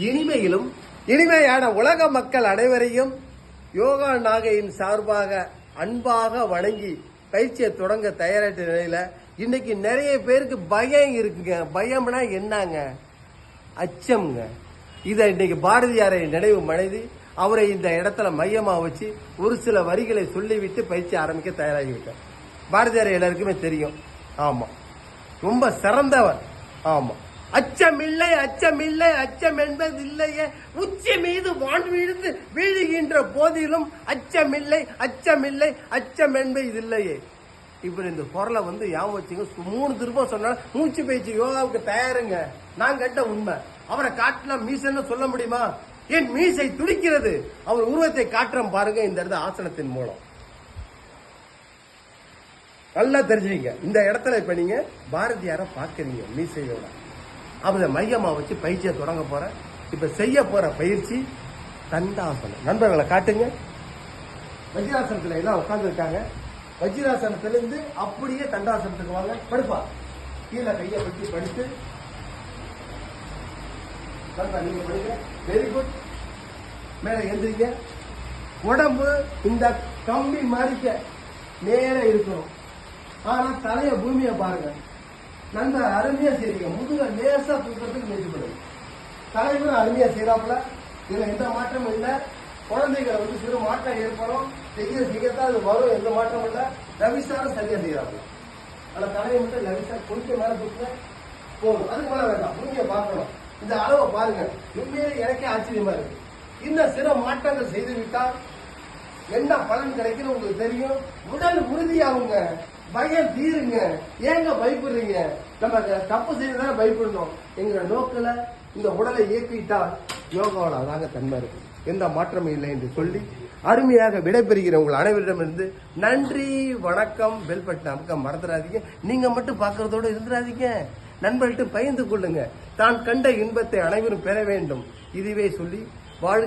இனிமையிலும் இனிமையான உலக மக்கள் அனைவரையும் யோகா நாகையின் சார்பாக அன்பாக வணங்கி பயிற்சியை தொடங்க தயாராட்ட நிலையில இன்னைக்கு நிறைய பேருக்கு பயம் இருக்குங்க. பயம்னா என்னங்க? அச்சம்ங்க. இதை இன்னைக்கு பாரதியாரை நினைவு மனைவி அவரை இந்த இடத்துல மையமா வச்சு ஒரு சில வரிகளை சொல்லிவிட்டு பயிற்சி ஆரம்பிக்க தயாராகிவிட்டார். பாரதியார் எல்லாருக்குமே தெரியும். ஆமா, ரொம்ப சிறந்தவர். ஆமா, அச்சமில்லை அச்சமில்லை அச்சம் என்பது இல்லையே, உச்சி மீது வான் விழுந்து வீழுகின்ற போதிலும் அச்சமில்லை அச்சமில்லை அச்சம் என்பது இல்லையே. இப்ப இந்த குரலை ஞாபகம் வச்சுங்க. 3 திருப்பம் சொன்னாலும் மூச்சு பயிற்சி யோகாவுக்கு தயாருங்க. நான் கண்ட உண்மை. அவரை காட்டலாம் மீசன்னு சொல்ல முடியுமா? என் மீசை துடிக்கிறது. அவர் உருவத்தை காட்டுறோம் பாருங்க இந்த இடத்துல ஆசனத்தின் மூலம். நல்லா தெரிஞ்சுங்க. இந்த இடத்துல இப்ப நீங்க பாரதியார பாக்குறீங்க மீசையோட. அவரை மையமா வச்சு பயிற்சியை தொடங்க போற. இப்ப செய்ய போற பயிற்சி தண்டாசனம். நண்பர்களை காட்டுங்க. வஜ்ராசனத்துல எல்லாம் உட்கார்ந்து இருக்காங்க. வஜ்ராசனத்திலிருந்து அப்படியே தண்டாசனத்துக்கு வாங்க. படுப்பா. கீழே கையை வச்சு படுத்து நீங்க படிங்க. Very good. மேல எந்திரிங்க. உடம்பு இந்த கம்பி மாறிக்க நேர இருக்கணும். ஆனா தலைய பூமியை பாருங்க. நல்ல அருமையா செய்றீங்க. முதுக லேசா தூக்கிறதுக்கு முயற்சி பண்ணுங்க. தலைவரும் அருமையா செய்யறாப்புல. இதுல எந்த மாற்றமும் இல்லை. குழந்தைகளை சிறு மாற்றம் ஏற்படும். செய்யத்தான் அது வரும். எந்த மாற்றமும் இல்லை. ரவிசாரம் சரியா செய்யறாப்புல. ஆனா தலையை மட்டும் ரவிசார் கொஞ்சம் மேல தூக்க போகும். அதுக்கு மேல வேண்டாம். பூமியை பார்க்கணும். இந்த அளவை பாருங்க. உண்மையிலே எனக்கே ஆச்சரியமா இருக்கு. இந்த சிறு மாற்றங்கள் செய்து விட்டால் என்ன பலன் கிடைக்குன்னு உங்களுக்கு தெரியும். உடல் உறுதியாகுங்க. பயம் தீருங்க. ஏங்க பயப்படுறீங்க? நம்ம தப்பு செய்யறதான பயப்படணும். எங்க நோக்கில இந்த உடலை இயக்கிட்டால் யோகாவில் அதாங்க தன்மை இருக்கு. எந்த மாற்றமும் இல்லை என்று சொல்லி அருமையாக விடைபெறுகிற உங்கள் அனைவரிடமிருந்து நன்றி, வணக்கம். பெல் பட்டன் அமுக்க மறந்துடாதீங்க. நீங்க மட்டும் பார்க்கறதோட இருந்துடாதீங்க. நண்பர்கிட்ட பகிர்ந்து கொள்ளுங்க. தான் கண்ட இன்பத்தை அனைவரும் பெற வேண்டும். இதுவே சொல்லி வாழ்க்கை